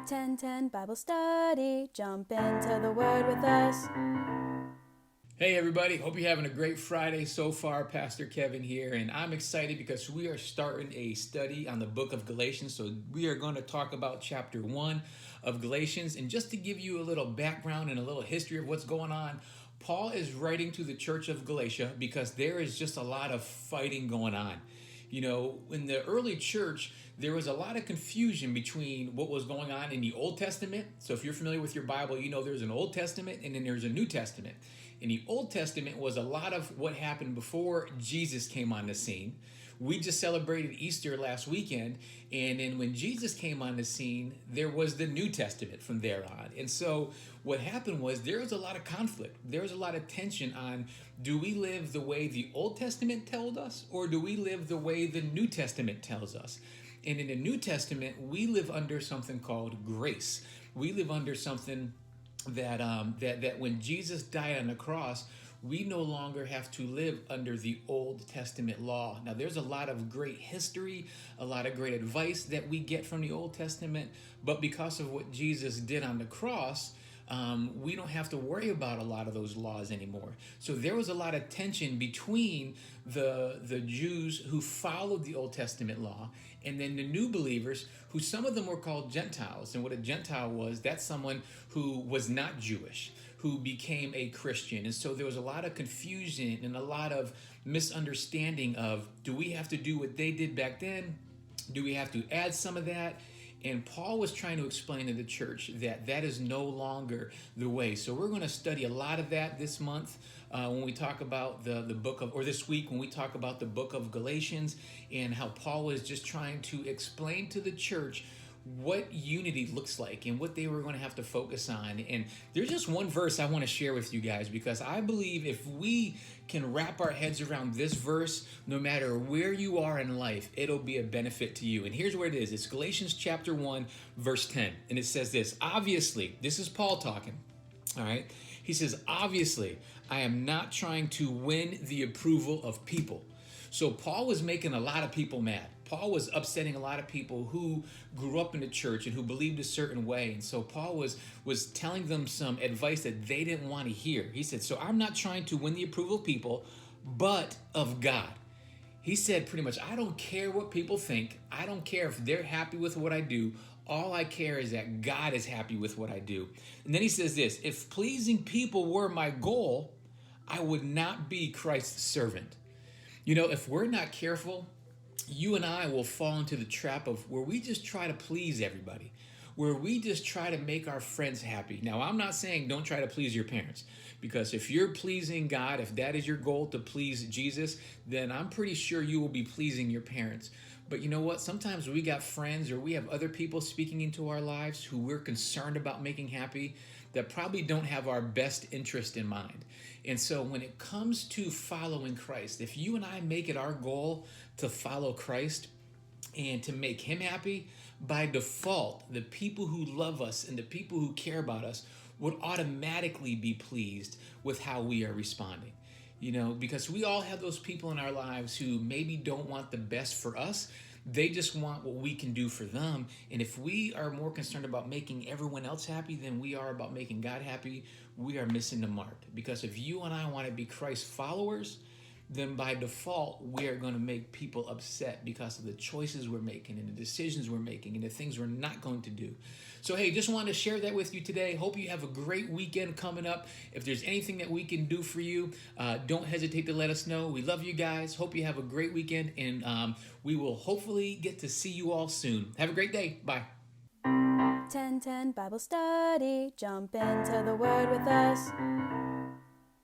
10:10 Bible Study. Jump into the Word with us. Hey everybody, hope you're having a great Friday so far. Pastor Kevin here, and I'm excited because we are starting a study on the book of Galatians. So we are going to talk about chapter 1 of Galatians. And just to give you a little background and a little history of what's going on, Paul is writing to the church of Galatia because there is just a lot of fighting going on. You know, in the early church, there was a lot of confusion between what was going on in the Old Testament. So if you're familiar with your Bible, you know there's an Old Testament and then there's a New Testament. In the Old Testament was a lot of what happened before Jesus came on the scene. We just celebrated Easter last weekend, and then when Jesus came on the scene, there was the New Testament from there on. And so what happened was there was a lot of conflict. There was a lot of tension on, do we live the way the Old Testament told us, or do we live the way the New Testament tells us? And in the New Testament, we live under something called grace. We live under something that when Jesus died on the cross, we no longer have to live under the Old Testament law. Now, there's a lot of great history, a lot of great advice that we get from the Old Testament, but because of what Jesus did on the cross, we don't have to worry about a lot of those laws anymore. So there was a lot of tension between the Jews who followed the Old Testament law and then the new believers, who some of them were called Gentiles. And what a Gentile was, that's someone who was not Jewish, who became a Christian. And so there was a lot of confusion and a lot of misunderstanding of, do we have to do what they did back then? Do we have to add some of that? And Paul was trying to explain to the church that that is no longer the way. So we're going to study a lot of that this month when we talk about the book of, or this week when we talk about the book of Galatians, and how Paul was just trying to explain to the church what unity looks like and what they were going to have to focus on. And there's just one verse I want to share with you guys, because I believe if we can wrap our heads around this verse, no matter where you are in life, it'll be a benefit to you. And here's where it is. It's Galatians chapter 1, verse 10. And it says this: obviously, this is Paul talking. All right. He says, obviously, I am not trying to win the approval of people. So Paul was making a lot of people mad. Paul was upsetting a lot of people who grew up in the church and who believed a certain way. And so Paul was telling them some advice that they didn't want to hear. He said, so I'm not trying to win the approval of people, but of God. He said pretty much, I don't care what people think. I don't care if they're happy with what I do. All I care is that God is happy with what I do. And then he says this: if pleasing people were my goal, I would not be Christ's servant. You know, if we're not careful, you and I will fall into the trap of where we just try to please everybody, where we just try to make our friends happy. Now, I'm not saying don't try to please your parents, because if you're pleasing God, if that is your goal, to please Jesus, then I'm pretty sure you will be pleasing your parents. But you know what? Sometimes we got friends or we have other people speaking into our lives who we're concerned about making happy, that probably don't have our best interest in mind. And so when it comes to following Christ, if you and I make it our goal to follow Christ and to make him happy, by default, the people who love us and the people who care about us would automatically be pleased with how we are responding. You know, because we all have those people in our lives who maybe don't want the best for us. They just want what we can do for them. And if we are more concerned about making everyone else happy than we are about making God happy, we are missing the mark. Because if you and I want to be Christ followers, then by default, we are going to make people upset because of the choices we're making and the decisions we're making and the things we're not going to do. So, hey, just wanted to share that with you today. Hope you have a great weekend coming up. If there's anything that we can do for you, don't hesitate to let us know. We love you guys. Hope you have a great weekend, and we will hopefully get to see you all soon. Have a great day. Bye. 10:10 Bible Study. Jump into the Word with us.